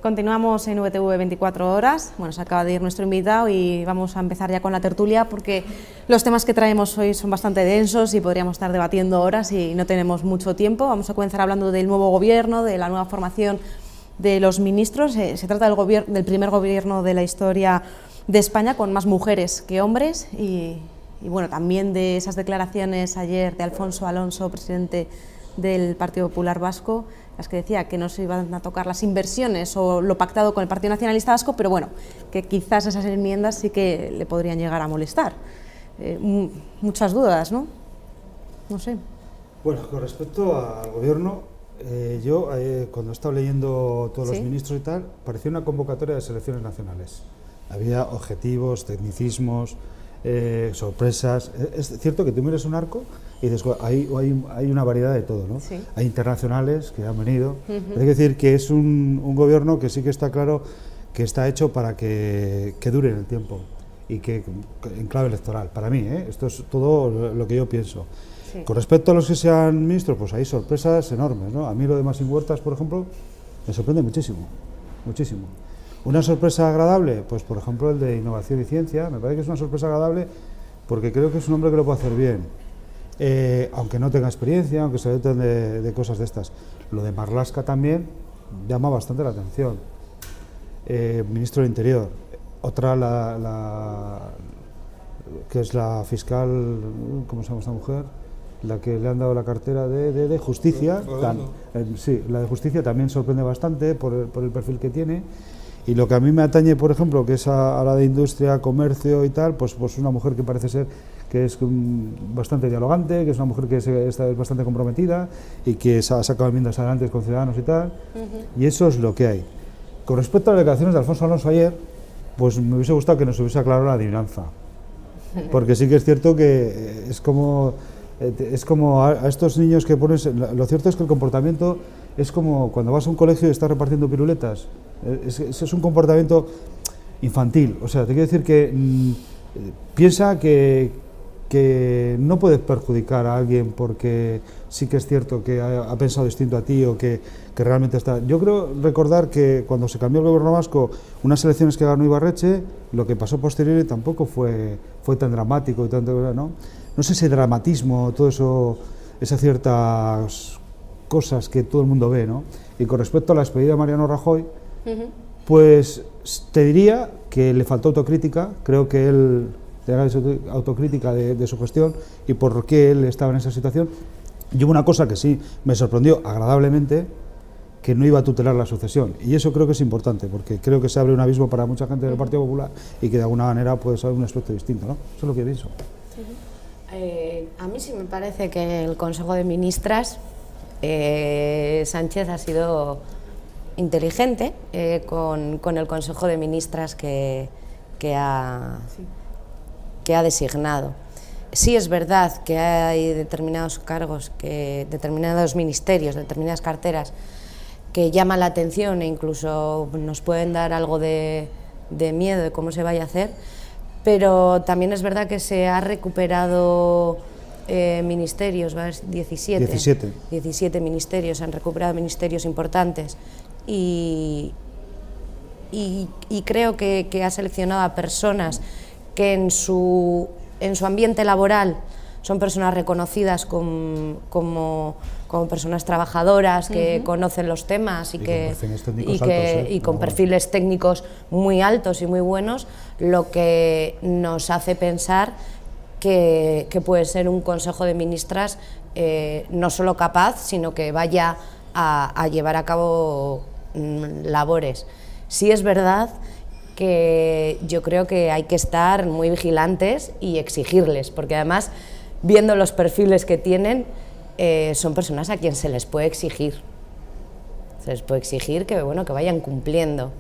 Continuamos en VTV 24 horas. Bueno, se acaba de ir nuestro invitado y vamos a empezar ya con la tertulia porque los temas que traemos hoy son bastante densos y podríamos estar debatiendo horas y no tenemos mucho tiempo. Vamos a comenzar hablando del nuevo gobierno, de la nueva formación de los ministros. Se trata del primer gobierno de la historia de España con más mujeres que hombres y bueno, también de esas declaraciones ayer de Alfonso Alonso, presidente del Partido Popular Vasco, las que decía que no se iban a tocar las inversiones o lo pactado con el Partido Nacionalista Vasco, pero bueno, que quizás esas enmiendas sí que le podrían llegar a molestar. Muchas dudas, ¿no? No sé. Bueno, con respecto al gobierno, yo cuando he estado leyendo todos los ministros y tal, parecía una convocatoria de selecciones nacionales. Había objetivos, tecnicismos, sorpresas. Es cierto que tú miras un arco y dices, hay una variedad de todo, ¿no? Sí. Hay internacionales que han venido. Hay que decir que es un gobierno que sí que está claro que está hecho para que dure en el tiempo y que en clave electoral. Para mí, esto es todo lo que yo pienso. Sí. Con respecto a los que sean ministros, pues hay sorpresas enormes, ¿no? A mí lo de Masín Huertas, por ejemplo, me sorprende muchísimo, muchísimo. Una sorpresa agradable, pues por ejemplo el de innovación y ciencia, me parece que es una sorpresa agradable porque creo que es un hombre que lo puede hacer bien, aunque no tenga experiencia, aunque se doten de cosas de estas. Lo de Marlaska también llama bastante la atención. Ministro del Interior, otra que es la fiscal, ¿cómo se llama esta mujer? La que le han dado la cartera de justicia, sí, la de justicia también sorprende bastante por el perfil que tiene. Y lo que a mí me atañe, por ejemplo, que es a la de industria, comercio y tal, pues una mujer que parece ser que es bastante dialogante, que es una mujer que es bastante comprometida y que ha sacado enmiendas adelante con Ciudadanos y tal, y eso es lo que hay. Con respecto a las declaraciones de Alfonso Alonso ayer, pues me hubiese gustado que nos hubiese aclarado la adivinanza, porque sí que es cierto que es como a estos niños que pones, lo cierto es que el comportamiento es como cuando vas a un colegio y estás repartiendo piruletas. Es un comportamiento infantil, o sea, te quiero decir que piensa que no puedes perjudicar a alguien porque sí que es cierto que ha pensado distinto a ti o que realmente está... Yo creo recordar que cuando se cambió el gobierno vasco, unas elecciones que ganó Ibarretxe, lo que pasó posterior tampoco fue tan dramático y tanto, ¿no? No sé, ese dramatismo, todo eso, esas ciertas cosas que todo el mundo ve, ¿no? Y con respecto a la despedida de Mariano Rajoy, pues te diría que le faltó autocrítica. Creo que él tenía autocrítica de su gestión y por qué él estaba en esa situación. Y hubo una cosa que sí me sorprendió agradablemente, que no iba a tutelar la sucesión, y eso creo que es importante porque creo que se abre un abismo para mucha gente del Partido Popular y que de alguna manera puede ser un aspecto distinto, ¿no? Eso es lo que pienso. A mí sí me parece que el Consejo de Ministras, Sánchez ha sido inteligente con el Consejo de Ministras que ha designado. Sí es verdad que hay determinados cargos, determinados ministerios, determinadas carteras que llaman la atención e incluso nos pueden dar algo de miedo de cómo se vaya a hacer, pero también es verdad que se ha recuperado ministerios, 17 ministerios, han recuperado ministerios importantes y creo que ha seleccionado a personas que en su ambiente laboral son personas reconocidas como personas trabajadoras que conocen los temas y con perfiles técnicos muy altos y muy buenos, lo que nos hace pensar que puede ser un Consejo de Ministras no solo capaz, sino que vaya a llevar a cabo labores. Sí es verdad que yo creo que hay que estar muy vigilantes y exigirles, porque además, viendo los perfiles que tienen, son personas a quien se les puede exigir. Se les puede exigir que vayan cumpliendo.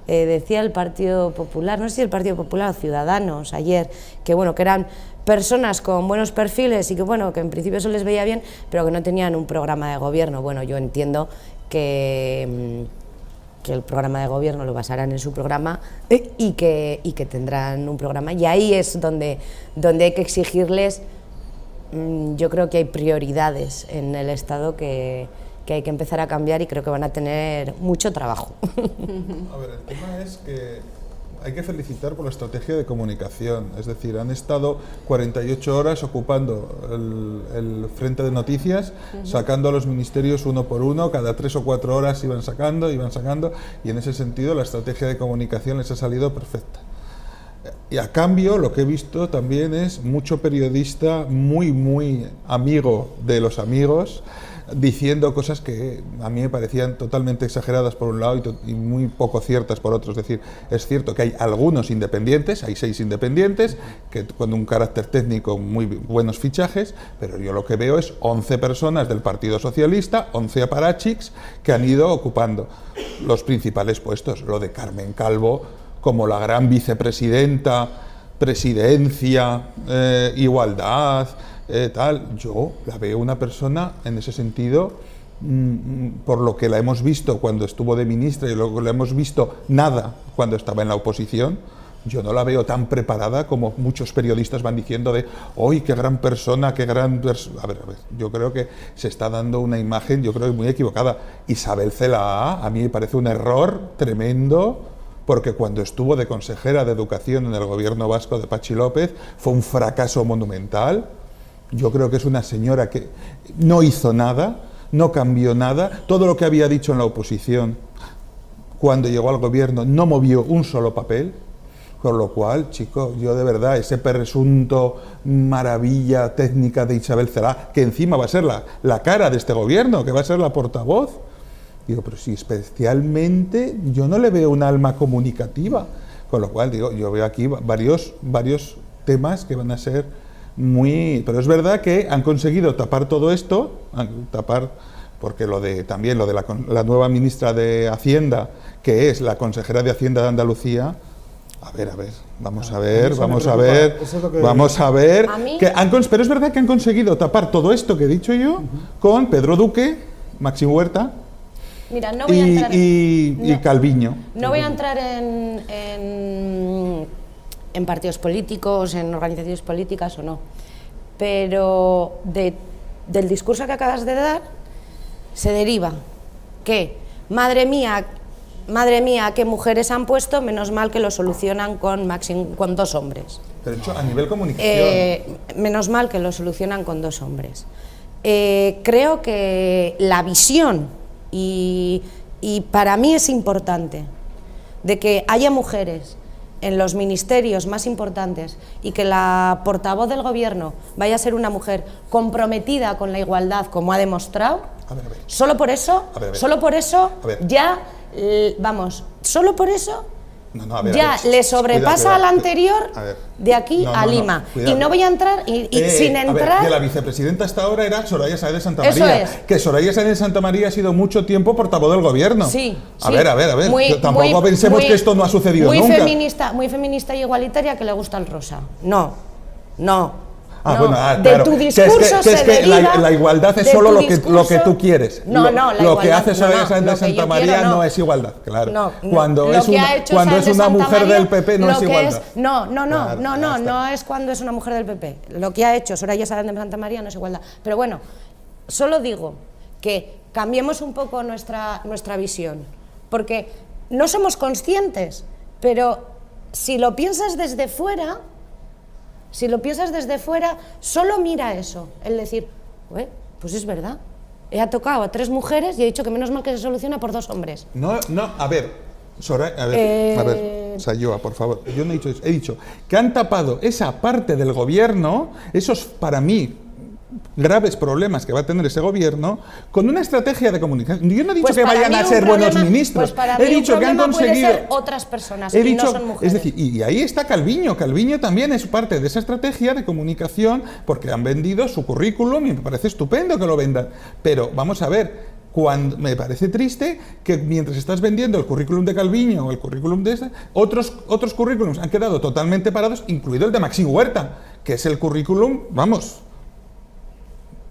Decía el Partido Popular, no sé si el Partido Popular o Ciudadanos ayer, que eran personas con buenos perfiles y que en principio eso les veía bien, pero que no tenían un programa de gobierno. Bueno, yo entiendo que el programa de gobierno lo basarán en su programa y que tendrán un programa, y ahí es donde hay que exigirles. Yo creo que hay prioridades en el Estado que que hay que empezar a cambiar y creo que van a tener mucho trabajo. A ver, el tema es que hay que felicitar por la estrategia de comunicación, es decir, han estado 48 horas ocupando el frente de noticias, sacando a los ministerios uno por uno, cada 3 o 4 horas iban sacando, y en ese sentido la estrategia de comunicación les ha salido perfecta. Y a cambio lo que he visto también es mucho periodista muy amigo de los amigos, diciendo cosas que a mí me parecían totalmente exageradas por un lado y muy poco ciertas por otro. Es decir, es cierto que hay algunos independientes, hay 6 independientes, que con un carácter técnico muy buenos fichajes, pero yo lo que veo es 11 personas del Partido Socialista, 11 aparachics, que han ido ocupando los principales puestos. Lo de Carmen Calvo como la gran vicepresidenta, presidencia, igualdad, tal, yo la veo una persona en ese sentido, por lo que la hemos visto cuando estuvo de ministra y luego la hemos visto nada cuando estaba en la oposición, yo no la veo tan preparada como muchos periodistas van diciendo de ¡ay, qué gran persona, qué gran persona! A ver, yo creo que se está dando una imagen, yo creo que muy equivocada. Isabel Celaá, a mí me parece un error tremendo, porque cuando estuvo de consejera de Educación en el gobierno vasco de Patxi López fue un fracaso monumental. Yo creo que es una señora que no hizo nada, no cambió nada. Todo lo que había dicho en la oposición, cuando llegó al gobierno, no movió un solo papel. Con lo cual, chicos, yo de verdad, ese presunto maravilla técnica de Isabel Celaá, que encima va a ser la cara de este gobierno, que va a ser la portavoz, digo, pero sí, especialmente yo no le veo un alma comunicativa. Con lo cual, digo, yo veo aquí varios temas que van a ser pero es verdad que han conseguido tapar todo esto, porque también lo de la nueva ministra de Hacienda, que es la consejera de Hacienda de Andalucía, vamos a ver, pero es verdad que han conseguido tapar todo esto que he dicho yo con Pedro Duque, Maxi Huerta. Mira, no voy a entrar y Calviño. No voy a entrar en partidos políticos, en organizaciones políticas o no, pero del discurso que acabas de dar se deriva que, madre mía, qué mujeres han puesto, menos mal que lo solucionan con 2 hombres. Pero hecho, a nivel comunicación. Menos mal que lo solucionan con 2 hombres. Creo que la visión, y para mí es importante, de que haya mujeres en los ministerios más importantes y que la portavoz del gobierno vaya a ser una mujer comprometida con la igualdad, como ha demostrado, solo por eso, ya, solo por eso le sobrepasa al anterior de aquí a Lima. Y no voy a entrar, sin entrar... que la vicepresidenta hasta ahora era Soraya Sáez de Santa María. Eso es. Que Soraya Sáez de Santa María ha sido mucho tiempo portavoz del gobierno. Sí. A ver. Tampoco pensemos que esto no ha sucedido nunca. Muy feminista y igualitaria, que le gusta el rosa. No. Claro. De tu discurso es que la igualdad es solo lo que tú quieres. Lo que hace Soraya Sáez de Santa María no es igualdad, claro. Cuando es una mujer del PP no es igualdad. No es cuando es una mujer del PP. Lo que ha hecho Soraya Sáez de Santa María no es igualdad. Pero bueno, solo digo que cambiemos un poco nuestra visión, porque no somos conscientes, pero si lo piensas desde fuera, solo mira eso, el decir, pues es verdad, he tocado a 3 mujeres y he dicho que menos mal que se soluciona por 2 hombres. Sayoa, por favor, yo no he dicho eso, he dicho que han tapado esa parte del gobierno, esos para mí graves problemas que va a tener ese gobierno, con una estrategia de comunicación. Yo no he dicho que vayan a ser buenos ministros, he dicho que han conseguido otras personas y no son mujeres. Es decir, y ahí está Calviño también es parte de esa estrategia de comunicación, porque han vendido su currículum y me parece estupendo que lo vendan, pero vamos a ver, me parece triste que mientras estás vendiendo el currículum de Calviño o el currículum de otros currículums han quedado totalmente parados, incluido el de Maxi Huerta, que es el currículum,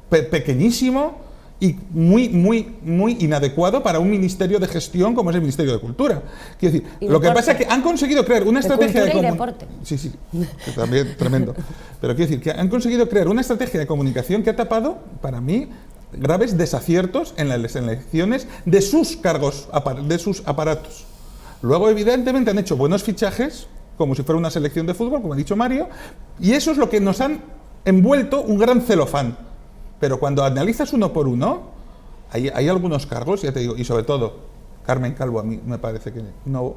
pequeñísimo y muy inadecuado para un ministerio de gestión como es el Ministerio de Cultura. Quiero decir, lo que pasa es que han conseguido crear una estrategia de comunicación. Sí, que también tremendo. Pero quiero decir que han conseguido crear una estrategia de comunicación que ha tapado, para mí, graves desaciertos en las elecciones de sus cargos, de sus aparatos. Luego, evidentemente, han hecho buenos fichajes, como si fuera una selección de fútbol, como ha dicho Mario, y eso es lo que nos han envuelto un gran celofán. Pero cuando analizas uno por uno, hay algunos cargos, ya te digo, y sobre todo, Carmen Calvo a mí me parece que no,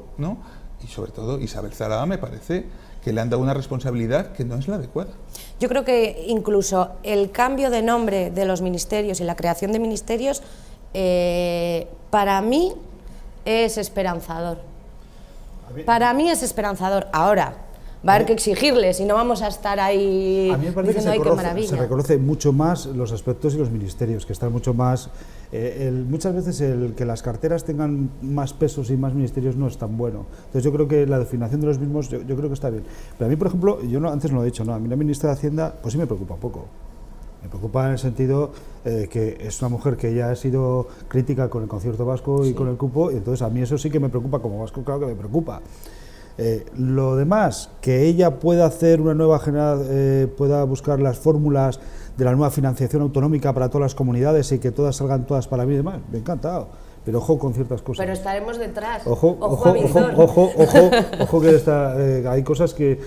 y sobre todo Isabel Zaragoza me parece que le han dado una responsabilidad que no es la adecuada. Yo creo que incluso el cambio de nombre de los ministerios y la creación de ministerios, para mí es esperanzador. Para mí es esperanzador. Ahora, va a haber que exigirles y no vamos a estar ahí a mí me parece diciendo, que ¡ay, qué maravilla! se reconoce mucho más los aspectos y los ministerios, que están mucho más... muchas veces el que las carteras tengan más pesos y más ministerios no es tan bueno. Entonces yo creo que la definición de los mismos, yo creo que está bien. Pero a mí, por ejemplo, antes no lo he dicho, a mí la ministra de Hacienda, pues sí me preocupa un poco. Me preocupa en el sentido que es una mujer que ya ha sido crítica con el concierto vasco y con el cupo, y entonces a mí eso sí que me preocupa, como vasco claro que me preocupa. Lo demás, que ella pueda hacer una nueva pueda buscar las fórmulas de la nueva financiación autonómica para todas las comunidades y que todas salgan todas para mí y demás, me ha encantado. Pero ojo con ciertas cosas. Pero estaremos detrás. Ojo que hay cosas que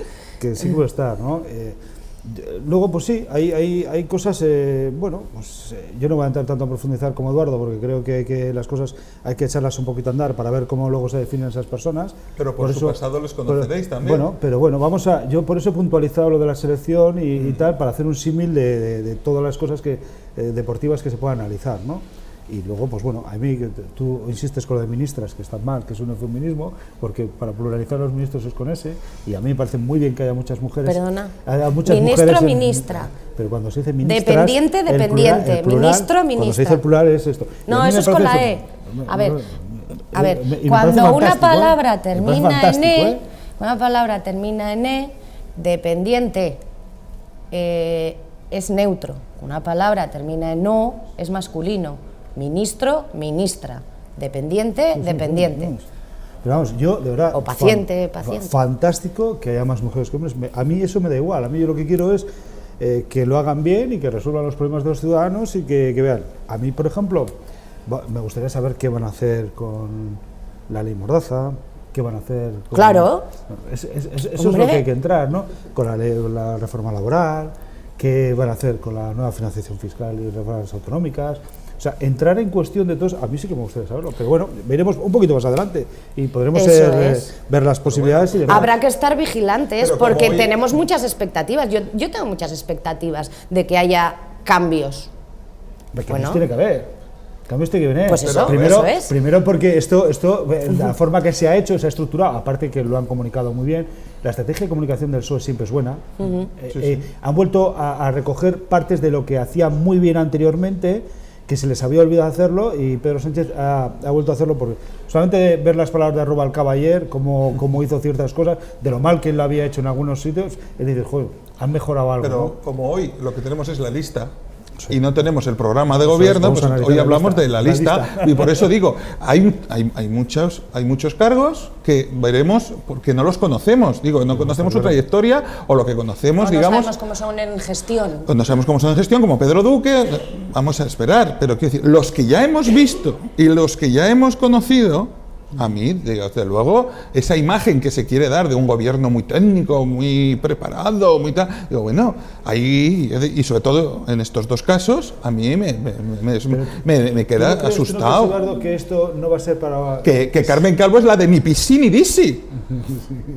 sí puede estar, ¿no? Luego, pues sí, hay cosas, yo no voy a entrar tanto a profundizar como Eduardo, porque creo que las cosas hay que echarlas un poquito a andar para ver cómo luego se definen esas personas. Pero por su pasado les conoceréis también. Bueno, yo por eso he puntualizado lo de la selección y tal, para hacer un símil de todas las cosas deportivas que se puedan analizar, ¿no? Y luego, pues bueno, a mí, tú insistes con lo de ministras, que está mal, que es un eufemismo, porque para pluralizar a los ministros es con ese, y a mí me parece muy bien que haya muchas mujeres. Perdona, muchas ministro, mujeres ministra. Pero cuando se dice ministras... Dependiente, dependiente, el plural, ministro, ministra. Cuando se dice el plural es esto. No, eso es con la E. A ver, cuando una palabra termina en E, una palabra termina en E, dependiente es neutro. Una palabra termina en O, es masculino. Ministro, ministra, dependiente, dependiente. Pero vamos, yo de verdad... O paciente, paciente. Fantástico que haya más mujeres que hombres. A mí eso me da igual. A mí yo lo que quiero es que lo hagan bien y que resuelvan los problemas de los ciudadanos y que vean. A mí, por ejemplo, me gustaría saber qué van a hacer con la ley Mordaza, qué van a hacer con... Claro. Eso es lo que hay que entrar, ¿no? Con la reforma laboral, qué van a hacer con la nueva financiación fiscal y reformas autonómicas. O sea, entrar en cuestión de todos, a mí sí que me gustaría saberlo, pero bueno, veremos un poquito más adelante y podremos ver las posibilidades y demás. Habrá que estar vigilantes porque tenemos muchas expectativas. Yo tengo muchas expectativas de que haya cambios. Cambios tiene que haber. Cambios tiene que venir. Pues eso, primero, eso es. Primero porque esto la forma que se ha hecho, se ha estructurado, aparte que lo han comunicado muy bien, la estrategia de comunicación del PSOE siempre es buena. Han vuelto a recoger partes de lo que hacían muy bien anteriormente, que se les había olvidado hacerlo, y Pedro Sánchez ha vuelto a hacerlo, porque solamente ver las palabras de Rubalcaba ayer, cómo hizo ciertas cosas, de lo mal que él lo había hecho en algunos sitios, es decir, joder, han mejorado algo. Pero ¿no? como hoy lo que tenemos es la lista, y no tenemos el programa de gobierno, pues hoy hablamos de la lista. Y por eso digo, hay muchos cargos que veremos porque no los conocemos, no conocemos su trayectoria o lo que conocemos, no digamos. sabemos cómo son en gestión. No sabemos cómo son en gestión, como Pedro Duque, vamos a esperar, pero quiero decir, los que ya hemos visto y los que ya hemos conocido, a mí, desde luego, esa imagen que se quiere dar de un gobierno muy técnico, muy preparado, muy tal, digo, bueno, ahí, y sobre todo en estos dos casos, a mí me queda asustado. ¿No crees, Eduardo, que esto no va a ser para...? Que Carmen Calvo es la de ni pisí ni disi.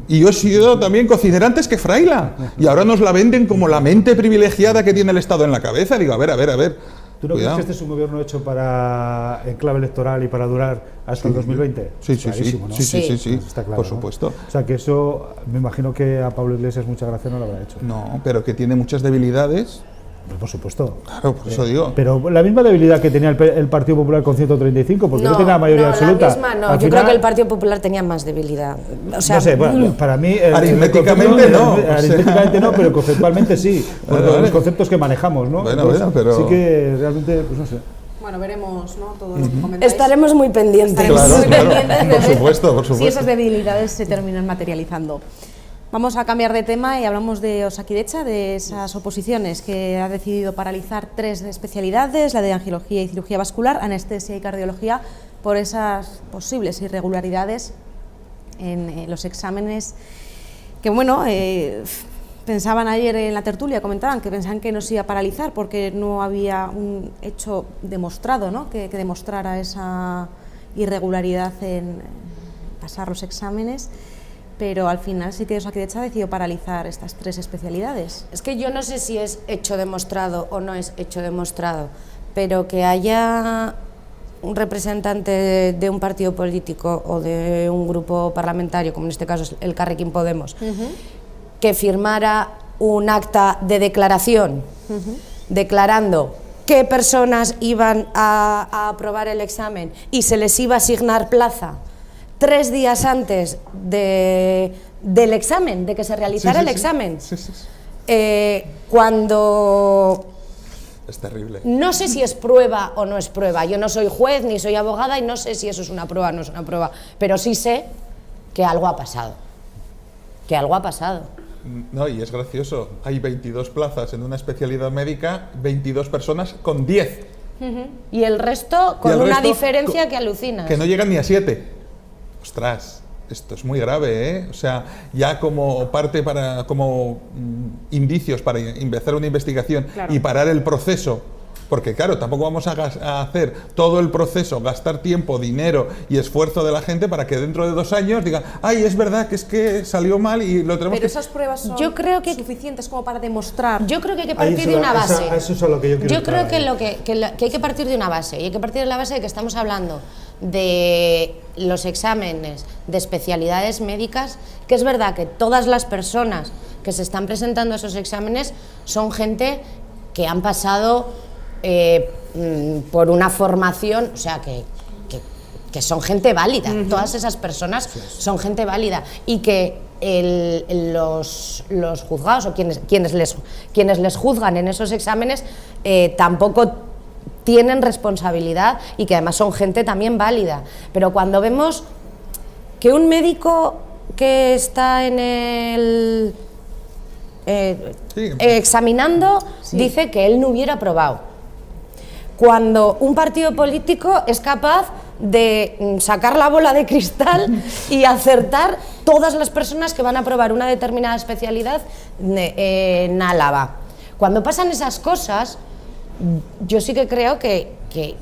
Y yo he sido también cocinera antes que fraila. Y ahora nos la venden como la mente privilegiada que tiene el Estado en la cabeza. Digo, a ver. ¿Tú no crees que este es un gobierno hecho en clave electoral y para durar hasta el 2020? Sí, ¿no? Sí. Está claro, por supuesto. ¿no? O sea, que eso, me imagino que a Pablo Iglesias mucha gracia no lo habrá hecho. No, pero que tiene muchas debilidades. Por supuesto. Claro, por eso digo. Pero la misma debilidad que tenía el Partido Popular con 135, porque no tenía la mayoría absoluta. La misma no, yo creo que el Partido Popular tenía más debilidad. O sea, no sé, bueno, para mí... aritméticamente no. Aritméticamente no, pero conceptualmente sí. Por los conceptos que manejamos, ¿no? Bueno, pero... Sí que realmente, pues no sé. Bueno, veremos, ¿no? Todo lo que comentáis. Estaremos muy pendientes. Claro, por supuesto. Si esas debilidades se terminan materializando. Vamos a cambiar de tema y hablamos de Osakidetza, de esas oposiciones que ha decidido paralizar 3 especialidades, la de angiología y cirugía vascular, anestesia y cardiología, por esas posibles irregularidades en los exámenes que, bueno, pensaban ayer en la tertulia, comentaban que pensaban que no se iba a paralizar porque no había un hecho demostrado, ¿no?, que demostrara esa irregularidad en pasar los exámenes, pero al final sí que Osakidetza decidió paralizar estas 3 especialidades. Es que yo no sé si es hecho demostrado o no es hecho demostrado, pero que haya un representante de un partido político o de un grupo parlamentario, como en este caso es el Elkarrekin Podemos, que firmara un acta de declaración declarando qué personas iban a aprobar el examen y se les iba a asignar plaza 3 días antes del examen, de que se realizara el examen. Cuando... Es terrible. No sé si es prueba o no es prueba. Yo no soy juez ni soy abogada y no sé si eso es una prueba o no es una prueba, pero sí sé que algo ha pasado. Que algo ha pasado. No, y es gracioso. Hay 22 plazas en una especialidad médica, 22 personas con 10. Y el resto con una diferencia que alucinas. Que no llegan ni a 7. Ostras, esto es muy grave, ¿eh? O sea, ya como parte como indicios para empezar una investigación, claro, y parar el proceso, porque claro, tampoco vamos a hacer todo el proceso, gastar tiempo, dinero y esfuerzo de la gente para que dentro de 2 años digan, ay, es verdad que es que salió mal y lo tenemos. Pero esas pruebas son suficientes como para demostrar. Yo creo que hay que partir de una base. Eso es a lo que yo quiero. Yo creo que hay que partir de una base, y hay que partir de la base de que estamos hablando de los exámenes de especialidades médicas, que es verdad que todas las personas que se están presentando a esos exámenes son gente que han pasado por una formación, o sea, que son gente válida. Todas esas personas son gente válida, y que los juzgados o quienes les juzgan en esos exámenes tampoco tienen responsabilidad, y que además son gente también válida. Pero cuando vemos que un médico que está en el examinando dice que él no hubiera aprobado, cuando un partido político es capaz de sacar la bola de cristal y acertar todas las personas que van a aprobar una determinada especialidad en Álava, cuando pasan esas cosas, yo sí que creo que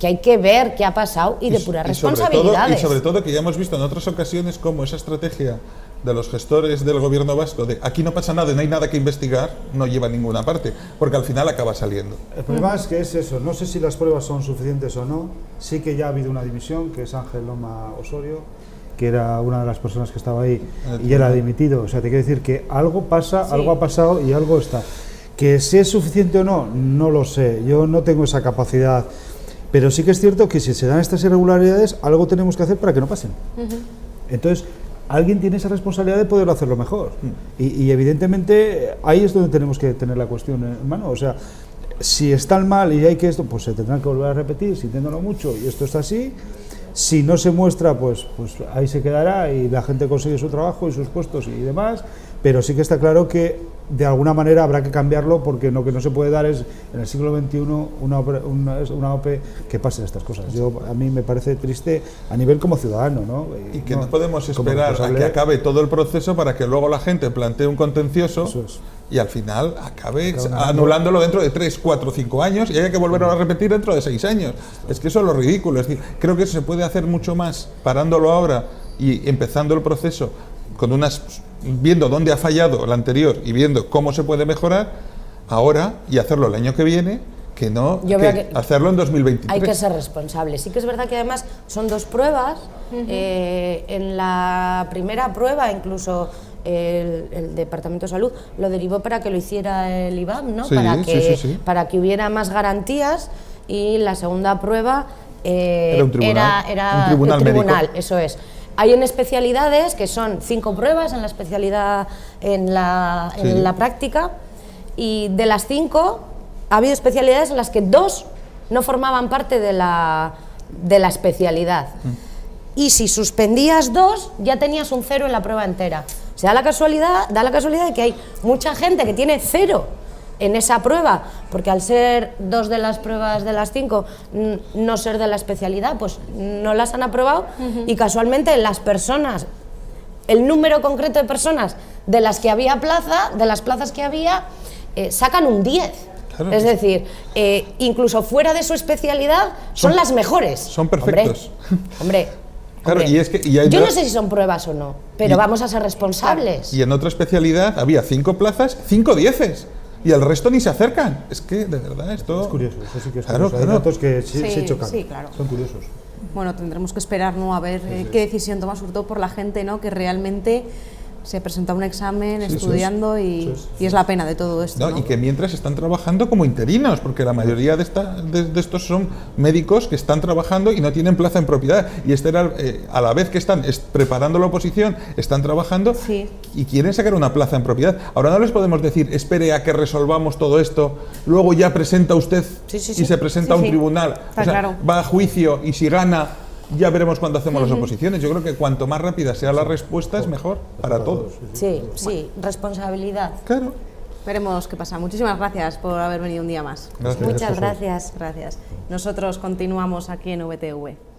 hay que ver qué ha pasado y depurar responsabilidades. Y sobre todo que ya hemos visto en otras ocasiones cómo esa estrategia de los gestores del gobierno vasco de aquí no pasa nada, no hay nada que investigar, no lleva a ninguna parte, porque al final acaba saliendo. El problema es que es eso, no sé si las pruebas son suficientes o no. Sí que ya ha habido una dimisión, que es Ángel Loma Osorio, que era una de las personas que estaba ahí y él ha dimitido. O sea, te quiero decir que algo pasa, algo ha pasado y algo está. Que si es suficiente o no, no lo sé, yo no tengo esa capacidad, pero sí que es cierto que si se dan estas irregularidades, algo tenemos que hacer para que no pasen. Entonces, alguien tiene esa responsabilidad de poder hacerlo mejor, y evidentemente ahí es donde tenemos que tener la cuestión en mano. O sea, si están mal y hay que esto, pues se tendrán que volver a repetir, sintiéndolo mucho, y esto está así. Si no se muestra, pues ahí se quedará y la gente consigue su trabajo y sus puestos y demás, pero sí que está claro que de alguna manera habrá que cambiarlo, porque lo que no se puede dar es en el siglo XXI una OPE que pasen estas cosas. A mí me parece triste a nivel como ciudadano, ¿no? Y que no podemos esperar a que acabe todo el proceso para que luego la gente plantee un contencioso y al final acabe anulándolo dentro de 3, 4, 5 años y haya que volver a repetir dentro de 6 años. Es que eso es lo ridículo. Es decir, creo que eso se puede hacer mucho más parándolo ahora y empezando el proceso con viendo dónde ha fallado el anterior y viendo cómo se puede mejorar ahora, y hacerlo el año que viene, que no hacerlo en 2023. Hay que ser responsable. Sí que es verdad que además son 2 pruebas. En la primera prueba incluso el Departamento de Salud lo derivó para que lo hiciera el IBAM, ¿no? Para que hubiera más garantías, y la segunda prueba era un tribunal, eso es. Hay en especialidades que son 5 pruebas en la especialidad, en la práctica, y de las 5 ha habido especialidades en las que 2 no formaban parte de la especialidad. Y si suspendías 2, ya tenías un 0 en la prueba entera. da la casualidad de que hay mucha gente que tiene 0 en esa prueba, porque al ser 2 de las pruebas de las 5 no ser de la especialidad, pues no las han aprobado, y casualmente las personas, el número concreto de personas de las que había plaza, de las plazas que había, sacan un 10. Claro, es decir, incluso fuera de su especialidad son las mejores. Son perfectos. Hombre, claro, hombre. y es que, y hay yo no sé si son pruebas o no, pero vamos a ser responsables. Y en otra especialidad había 5 plazas, 5 dieces. Y el resto ni se acercan. Es que, de verdad, esto... Es curioso, eso sí que es Claro, curioso. Hay datos que se chocan. Sí, claro. Son curiosos. Bueno, tendremos que esperar, ¿no?, a ver qué decisión toma, sobre todo por la gente, ¿no?, que realmente se presenta un examen estudiando y es la pena de todo esto. ¿No? Y que mientras están trabajando como interinos, porque la mayoría de estos son médicos que están trabajando y no tienen plaza en propiedad. Y a la vez que están preparando la oposición, están trabajando y quieren sacar una plaza en propiedad. Ahora no les podemos decir, espere a que resolvamos todo esto, luego ya presenta usted y se presenta a un tribunal. O sea, va a juicio y si gana, ya veremos cuando hacemos las oposiciones. Yo creo que cuanto más rápida sea la respuesta es mejor para todos. Sí, responsabilidad. Claro. Veremos qué pasa. Muchísimas gracias por haber venido un día más. Gracias. Muchas gracias. Gracias. Nosotros continuamos aquí en VTV.